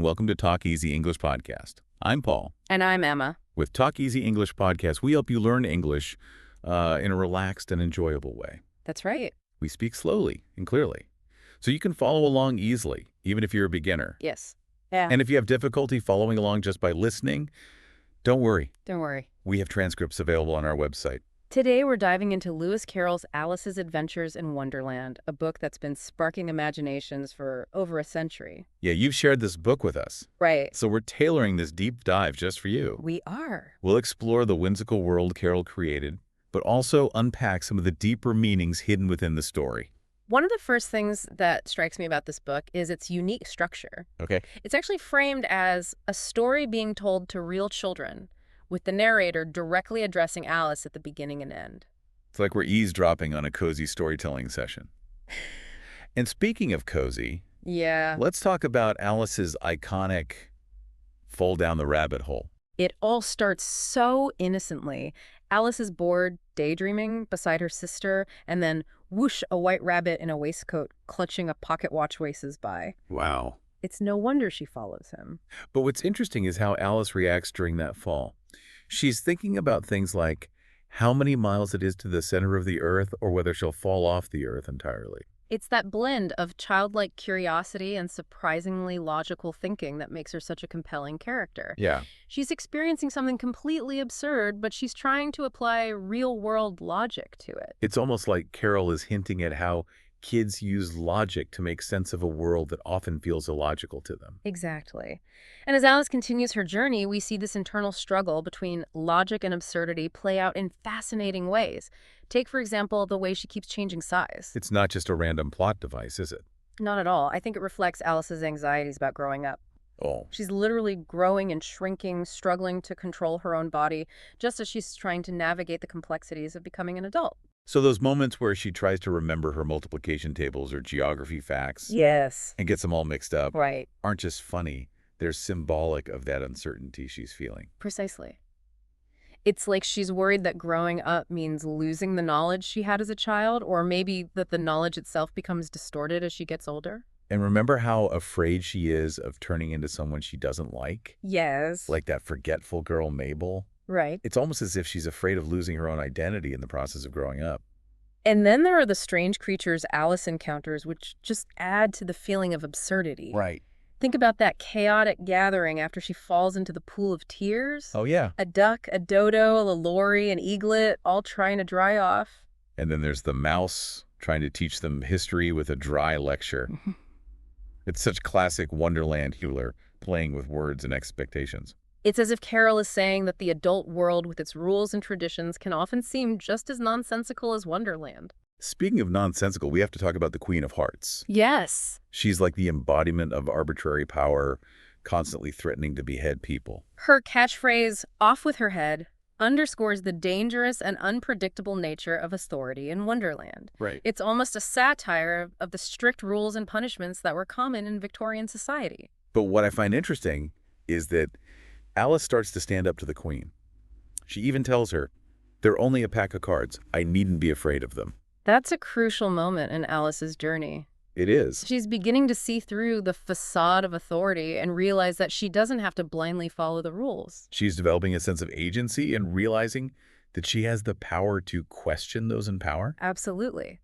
welcome to Talk Easy English Podcast. I'm Paul. And I'm Emma. With Talk Easy English Podcast, we help you learn English in a relaxed and enjoyable way. That's right. We speak slowly and clearly, so you can follow along easily, even if you're a beginner. Yes. Yeah. And if you have difficulty following along just by listening, don't worry. Don't worry. We have transcripts available on our website. Today we're diving into Lewis Carroll's Alice's Adventures in Wonderland, a book that's been sparking imaginations for over a century. Yeah, you've shared this book with us. Right. So we're tailoring this deep dive just for you. We are. We'll explore the whimsical world Carroll created, but also unpack some of the deeper meanings hidden within the story. One of the first things that strikes me about this book is its unique structure. Okay. It's actually framed as a story being told to real children, with the narrator directly addressing Alice at the beginning and end. It's like we're eavesdropping on a cozy storytelling session. And speaking of cozy, Yeah. let's talk about Alice's iconic fall down the rabbit hole. It all starts so innocently. Alice is bored, daydreaming beside her sister, and then whoosh, a white rabbit in a waistcoat clutching a pocket watch races by. Wow. It's no wonder she follows him. But what's interesting is how Alice reacts during that fall. She's thinking about things like how many miles it is to the center of the earth or whether she'll fall off the earth entirely. It's that blend of childlike curiosity and surprisingly logical thinking that makes her such a compelling character. Yeah. She's experiencing something completely absurd, but she's trying to apply real-world logic to it. It's almost like Carroll is hinting at how kids use logic to make sense of a world that often feels illogical to them. Exactly. And as Alice continues her journey, we see this internal struggle between logic and absurdity play out in fascinating ways. Take, for example, the way she keeps changing size. It's not just a random plot device, is it? Not at all. I think it reflects Alice's anxieties about growing up. Oh. She's literally growing and shrinking, struggling to control her own body, just as she's trying to navigate the complexities of becoming an adult. So those moments where she tries to remember her multiplication tables or geography facts Yes. and gets them all mixed up Right. aren't just funny. They're symbolic of that uncertainty she's feeling. Precisely. It's like she's worried that growing up means losing the knowledge she had as a child, or maybe that the knowledge itself becomes distorted as she gets older. And remember how afraid she is of turning into someone she doesn't like? Yes. Like that forgetful girl Mabel? Right. It's almost as if she's afraid of losing her own identity in the process of growing up. And then there are the strange creatures Alice encounters, which just add to the feeling of absurdity. Right. Think about that chaotic gathering after she falls into the pool of tears. Oh, yeah. A duck, a dodo, a lorry, an eaglet, all trying to dry off. And then there's the mouse trying to teach them history with a dry lecture. It's such classic Wonderland humor, playing with words and expectations. It's as if Carroll is saying that the adult world with its rules and traditions can often seem just as nonsensical as Wonderland. Speaking of nonsensical, we have to talk about the Queen of Hearts. Yes. She's like the embodiment of arbitrary power, constantly threatening to behead people. Her catchphrase, "off with her head," underscores the dangerous and unpredictable nature of authority in Wonderland. Right. It's almost a satire of the strict rules and punishments that were common in Victorian society. But what I find interesting is that Alice starts to stand up to the Queen. She even tells her, "They're only a pack of cards. I needn't be afraid of them." That's a crucial moment in Alice's journey. It is. She's beginning to see through the facade of authority and realize that she doesn't have to blindly follow the rules. She's developing a sense of agency and realizing that she has the power to question those in power. Absolutely.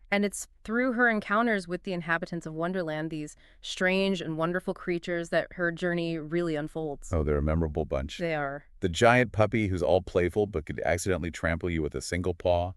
And it's through her encounters with the inhabitants of Wonderland, these strange and wonderful creatures, that her journey really unfolds. Oh, they're a memorable bunch. They are. The giant puppy who's all playful but could accidentally trample you with a single paw.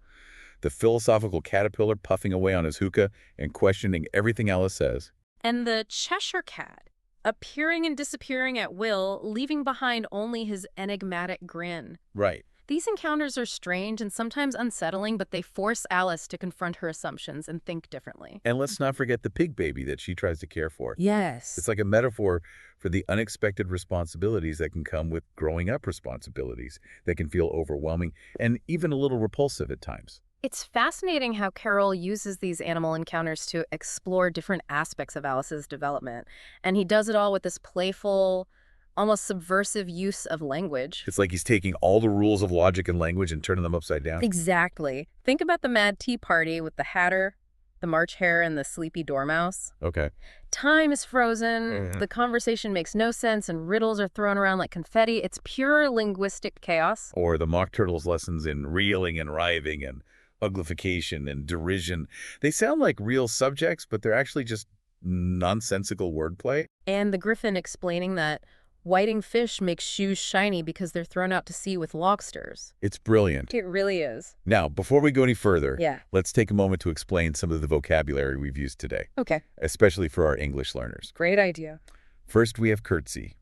The philosophical caterpillar puffing away on his hookah and questioning everything Alice says. And the Cheshire Cat, appearing and disappearing at will, leaving behind only his enigmatic grin. Right. These encounters are strange and sometimes unsettling, but they force Alice to confront her assumptions and think differently. And let's not forget the pig baby that she tries to care for. Yes. It's like a metaphor for the unexpected responsibilities that can come with growing up responsibilities that can feel overwhelming and even a little repulsive at times. It's fascinating how Carroll uses these animal encounters to explore different aspects of Alice's development. And he does it all with this playful, almost subversive use of language. It's like he's taking all the rules of logic and language and turning them upside down. Exactly. Think about the Mad Tea Party with the Hatter. The March Hare and the Sleepy Dormouse. Okay. Time is frozen, the conversation makes no sense, and riddles are thrown around like confetti. It's pure linguistic chaos. Or the Mock Turtle's lessons in reeling and writhing and uglification and derision. They sound like real subjects, but they're actually just nonsensical wordplay. And the Griffin explaining that whiting fish makes shoes shiny because they're thrown out to sea with lobsters. It's brilliant. It really is. Now, before we go any further, Yeah. let's take a moment to explain some of the vocabulary we've used today, Okay. especially for our English learners. Great idea. First, we have curtsy.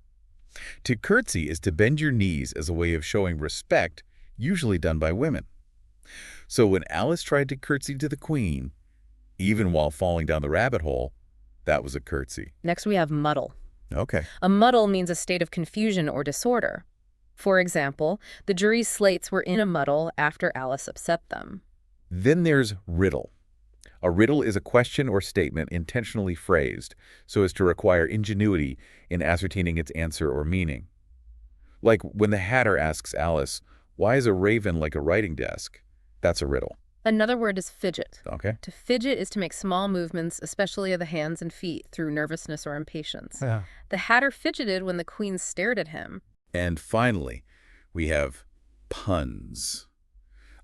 To curtsy is to bend your knees as a way of showing respect, usually done by women. So when Alice tried to curtsy to the Queen, even while falling down the rabbit hole, that was a curtsy. Next, we have muddle. Okay. A muddle means a state of confusion or disorder. For example, the jury's slates were in a muddle after Alice upset them. Then there's riddle. A riddle is a question or statement intentionally phrased so as to require ingenuity in ascertaining its answer or meaning. Like when the Hatter asks Alice, "Why is a raven like a writing desk?" That's a riddle. Another word is fidget. Okay. To fidget is to make small movements, especially of the hands and feet, through nervousness or impatience. Yeah. The Hatter fidgeted when the Queen stared at him. And finally, we have puns.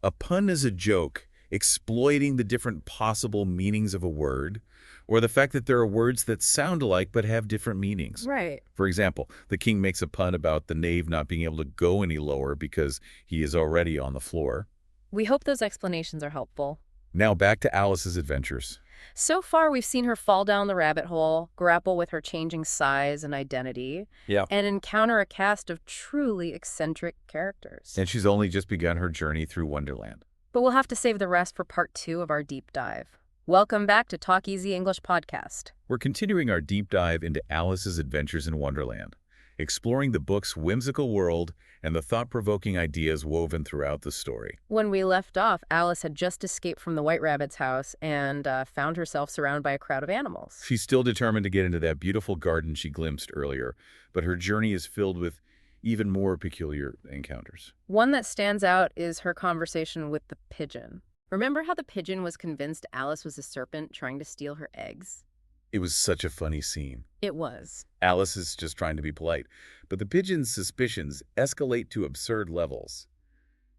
A pun is a joke exploiting the different possible meanings of a word, or the fact that there are words that sound alike but have different meanings. Right. For example, the king makes a pun about the knave not being able to go any lower because he is already on the floor. We hope those explanations are helpful. Now back to Alice's adventures. So far, we've seen her fall down the rabbit hole, grapple with her changing size and identity, Yeah. and encounter a cast of truly eccentric characters. And she's only just begun her journey through Wonderland. But we'll have to save the rest for part 2 of our deep dive. Welcome back to Talk Easy English Podcast. We're continuing our deep dive into Alice's adventures in Wonderland, exploring the book's whimsical world and the thought-provoking ideas woven throughout the story. When we left off, Alice had just escaped from the White Rabbit's house and found herself surrounded by a crowd of animals. She's still determined to get into that beautiful garden she glimpsed earlier, but her journey is filled with even more peculiar encounters. One that stands out is her conversation with the pigeon. Remember how the pigeon was convinced Alice was a serpent trying to steal her eggs? It was such a funny scene. It was. Alice is just trying to be polite, but the pigeon's suspicions escalate to absurd levels.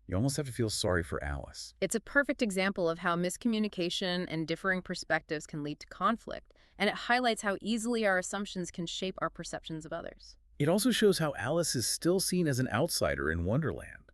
You almost have to feel sorry for Alice. It's a perfect example of how miscommunication and differing perspectives can lead to conflict, and it highlights how easily our assumptions can shape our perceptions of others. It also shows how Alice is still seen as an outsider in Wonderland.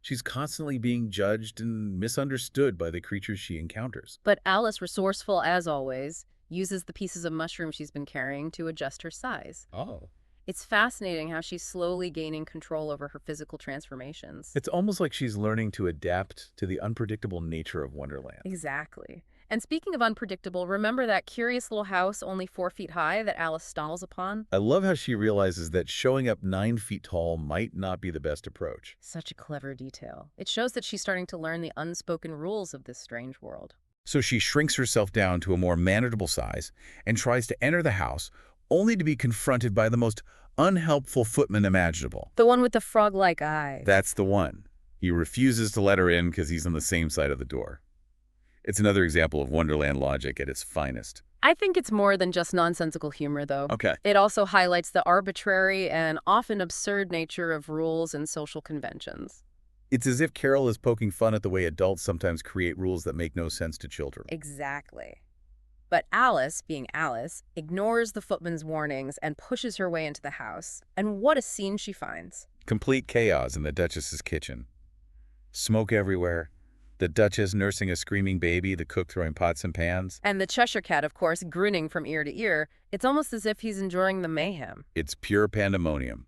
She's constantly being judged and misunderstood by the creatures she encounters. But Alice, resourceful as always, uses the pieces of mushroom she's been carrying to adjust her size. Oh. It's fascinating how she's slowly gaining control over her physical transformations. It's almost like she's learning to adapt to the unpredictable nature of Wonderland. Exactly. And speaking of unpredictable, remember that curious little house only 4 feet high that Alice stumbles upon? I love how she realizes that showing up 9 feet tall might not be the best approach. Such a clever detail. It shows that she's starting to learn the unspoken rules of this strange world. So she shrinks herself down to a more manageable size and tries to enter the house, only to be confronted by the most unhelpful footman imaginable. The one with the frog-like eyes. That's the one. He refuses to let her in because he's on the same side of the door. It's another example of Wonderland logic at its finest. I think it's more than just nonsensical humor, though. Okay. It also highlights the arbitrary and often absurd nature of rules and social conventions. It's as if Carol is poking fun at the way adults sometimes create rules that make no sense to children. Exactly. But Alice, being Alice, ignores the footman's warnings and pushes her way into the house. And what a scene she finds. Complete chaos in the Duchess's kitchen. Smoke everywhere. The Duchess nursing a screaming baby, the cook throwing pots and pans. And the Cheshire Cat, of course, grinning from ear to ear. It's almost as if he's enjoying the mayhem. It's pure pandemonium.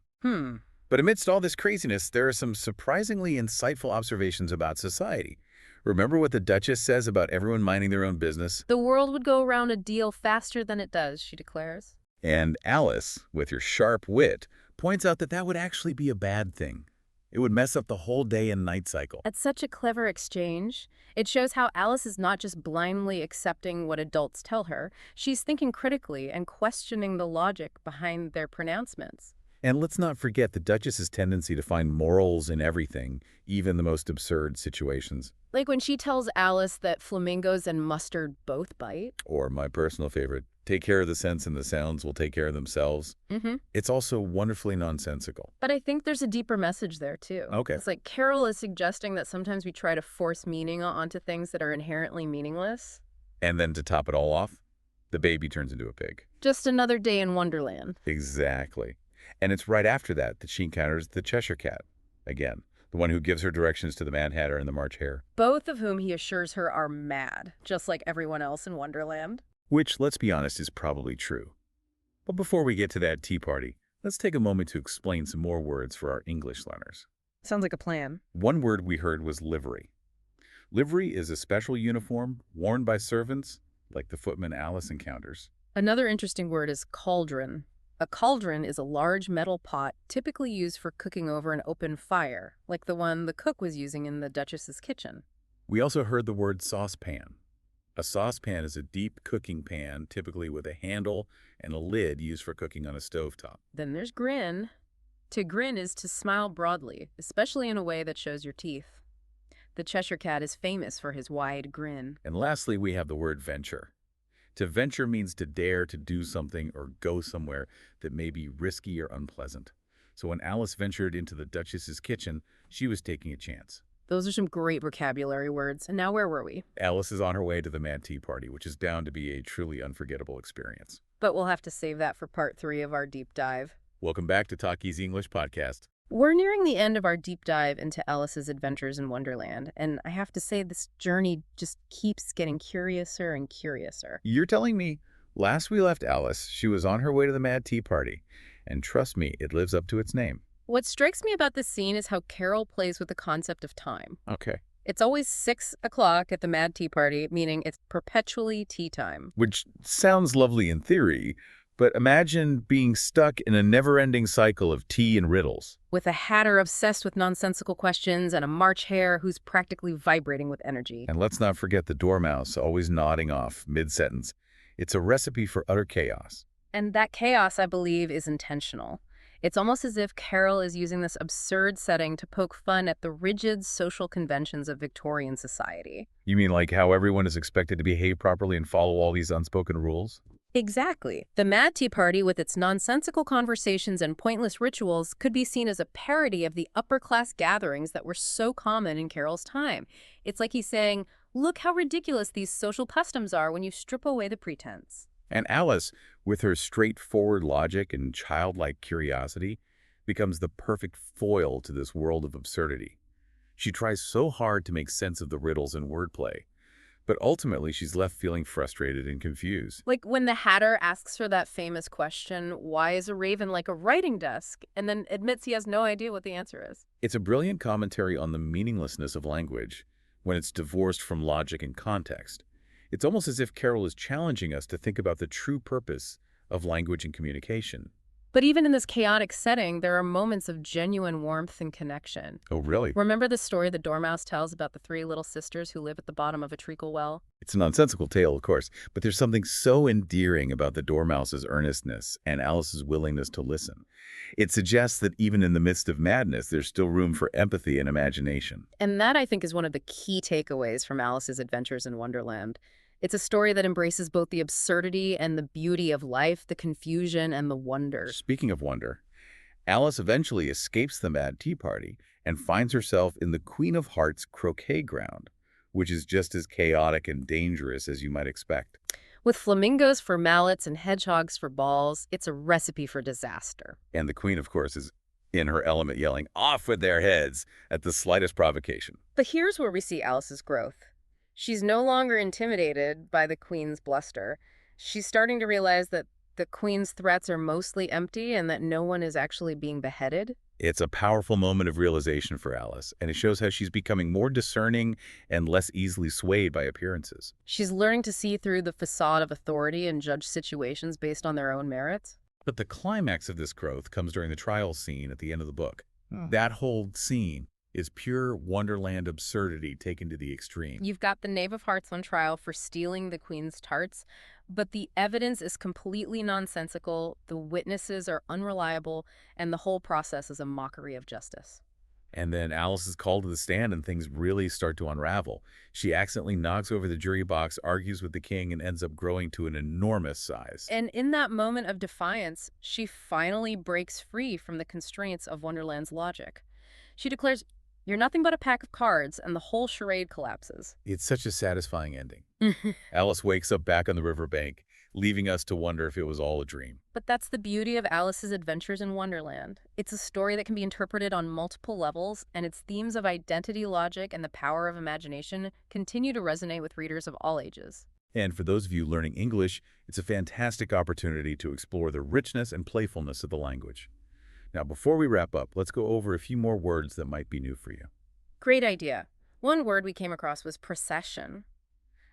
But amidst all this craziness, there are some surprisingly insightful observations about society. Remember what the Duchess says about everyone minding their own business? The world would go around a deal faster than it does, she declares. And Alice, with her sharp wit, points out that that would actually be a bad thing. It would mess up the whole day and night cycle. At such a clever exchange, it shows how Alice is not just blindly accepting what adults tell her. She's thinking critically and questioning the logic behind their pronouncements. And let's not forget the Duchess's tendency to find morals in everything, even the most absurd situations. Like when she tells Alice that flamingos and mustard both bite. Or my personal favorite, take care of the sense and the sounds will take care of themselves. Mm-hmm. It's also wonderfully nonsensical. But I think there's a deeper message there, too. Okay. It's like Carol is suggesting that sometimes we try to force meaning onto things that are inherently meaningless. And then to top it all off, the baby turns into a pig. Just another day in Wonderland. Exactly. And it's right after that that she encounters the Cheshire Cat. Again, the one who gives her directions to the Mad Hatter and the March Hare. Both of whom he assures her are mad, just like everyone else in Wonderland. Which, let's be honest, is probably true. But before we get to that tea party, let's take a moment to explain some more words for our English learners. Sounds like a plan. One word we heard was livery. Livery is a special uniform worn by servants, like the footman Alice encounters. Another interesting word is cauldron. A cauldron is a large metal pot typically used for cooking over an open fire, like the one the cook was using in the Duchess's kitchen. We also heard the word saucepan. A saucepan is a deep cooking pan, typically with a handle and a lid used for cooking on a stovetop. Then there's grin. To grin is to smile broadly, especially in a way that shows your teeth. The Cheshire Cat is famous for his wide grin. And lastly, we have the word venture. To venture means to dare to do something or go somewhere that may be risky or unpleasant. So when Alice ventured into the Duchess's kitchen, she was taking a chance. Those are some great vocabulary words. And now where were we? Alice is on her way to the Mad Tea Party, which is bound to be a truly unforgettable experience. But we'll have to save that for part 3 of our deep dive. Welcome back to Talk Easy English Podcast. We're nearing the end of our deep dive into Alice's adventures in Wonderland, and I have to say this journey just keeps getting curiouser and curiouser. You're telling me last we left Alice, she was on her way to the Mad Tea Party. And trust me, it lives up to its name. What strikes me about this scene is how Carol plays with the concept of time. Okay. It's always 6 o'clock at the Mad Tea Party, meaning it's perpetually tea time. Which sounds lovely in theory, but imagine being stuck in a never-ending cycle of tea and riddles. With a hatter obsessed with nonsensical questions and a March Hare who's practically vibrating with energy. And let's not forget the dormouse always nodding off mid-sentence. It's a recipe for utter chaos. And that chaos, I believe, is intentional. It's almost as if Carol is using this absurd setting to poke fun at the rigid social conventions of Victorian society. You mean like how everyone is expected to behave properly and follow all these unspoken rules? Exactly. The Mad Tea Party, with its nonsensical conversations and pointless rituals, could be seen as a parody of the upper-class gatherings that were so common in Carol's time. It's like he's saying, look how ridiculous these social customs are when you strip away the pretense. And Alice, with her straightforward logic and childlike curiosity, becomes the perfect foil to this world of absurdity. She tries so hard to make sense of the riddles and wordplay, but ultimately she's left feeling frustrated and confused. Like when the Hatter asks her that famous question, why is a raven like a writing desk? And then admits he has no idea what the answer is. It's a brilliant commentary on the meaninglessness of language when it's divorced from logic and context. It's almost as if Carol is challenging us to think about the true purpose of language and communication. But even in this chaotic setting, there are moments of genuine warmth and connection. Oh, really? Remember the story the Dormouse tells about the 3 little sisters who live at the bottom of a treacle well? It's a nonsensical tale, of course, but there's something so endearing about the Dormouse's earnestness and Alice's willingness to listen. It suggests that even in the midst of madness, there's still room for empathy and imagination. And that, I think, is one of the key takeaways from Alice's adventures in Wonderland. It's a story that embraces both the absurdity and the beauty of life, the confusion and the wonder. Speaking of wonder, Alice eventually escapes the Mad Tea Party and finds herself in the Queen of Hearts croquet ground, which is just as chaotic and dangerous as you might expect. With flamingos for mallets and hedgehogs for balls, it's a recipe for disaster. And the Queen, of course, is in her element yelling, "Off with their heads!" at the slightest provocation. But here's where we see Alice's growth. She's no longer intimidated by the Queen's bluster. She's starting to realize that the Queen's threats are mostly empty and that no one is actually being beheaded. It's a powerful moment of realization for Alice, and it shows how she's becoming more discerning and less easily swayed by appearances. She's learning to see through the facade of authority and judge situations based on their own merits. But the climax of this growth comes during the trial scene at the end of the book. That whole scene, is pure Wonderland absurdity taken to the extreme. You've got the Knave of Hearts on trial for stealing the Queen's tarts, but the evidence is completely nonsensical, the witnesses are unreliable, and the whole process is a mockery of justice. And then Alice is called to the stand and things really start to unravel. She accidentally knocks over the jury box, argues with the king, and ends up growing to an enormous size. And in that moment of defiance, she finally breaks free from the constraints of Wonderland's logic. She declares, "You're nothing but a pack of cards," and the whole charade collapses. It's such a satisfying ending. Alice wakes up back on the riverbank, leaving us to wonder if it was all a dream. But that's the beauty of Alice's Adventures in Wonderland. It's a story that can be interpreted on multiple levels, and its themes of identity, logic, and the power of imagination continue to resonate with readers of all ages. And for those of you learning English, it's a fantastic opportunity to explore the richness and playfulness of the language. Now, before we wrap up, let's go over a few more words that might be new for you. Great idea. One word we came across was procession.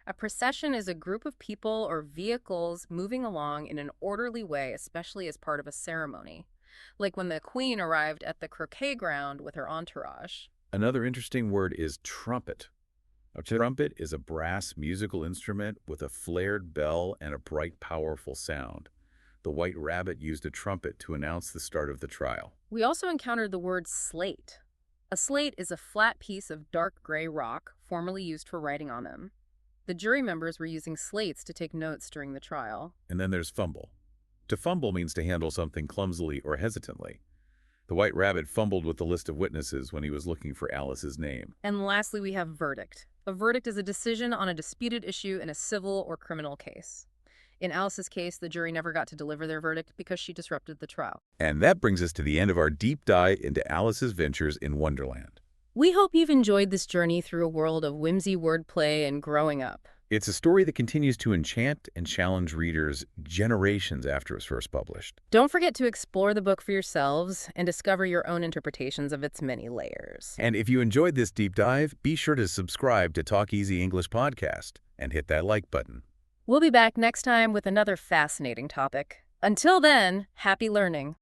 A procession is a group of people or vehicles moving along in an orderly way, especially as part of a ceremony. Like when the queen arrived at the croquet ground with her entourage. Another interesting word is trumpet. A trumpet is a brass musical instrument with a flared bell and a bright, powerful sound. The White Rabbit used a trumpet to announce the start of the trial. We also encountered the word slate. A slate is a flat piece of dark gray rock, formerly used for writing on them. The jury members were using slates to take notes during the trial. And then there's fumble. To fumble means to handle something clumsily or hesitantly. The White Rabbit fumbled with the list of witnesses when he was looking for Alice's name. And lastly, we have verdict. A verdict is a decision on a disputed issue in a civil or criminal case. In Alice's case, the jury never got to deliver their verdict because she disrupted the trial. And that brings us to the end of our deep dive into Alice's Ventures in Wonderland. We hope you've enjoyed this journey through a world of whimsy, wordplay, and growing up. It's a story that continues to enchant and challenge readers generations after it was first published. Don't forget to explore the book for yourselves and discover your own interpretations of its many layers. And if you enjoyed this deep dive, be sure to subscribe to Talk Easy English Podcast and hit that like button. We'll be back next time with another fascinating topic. Until then, happy learning.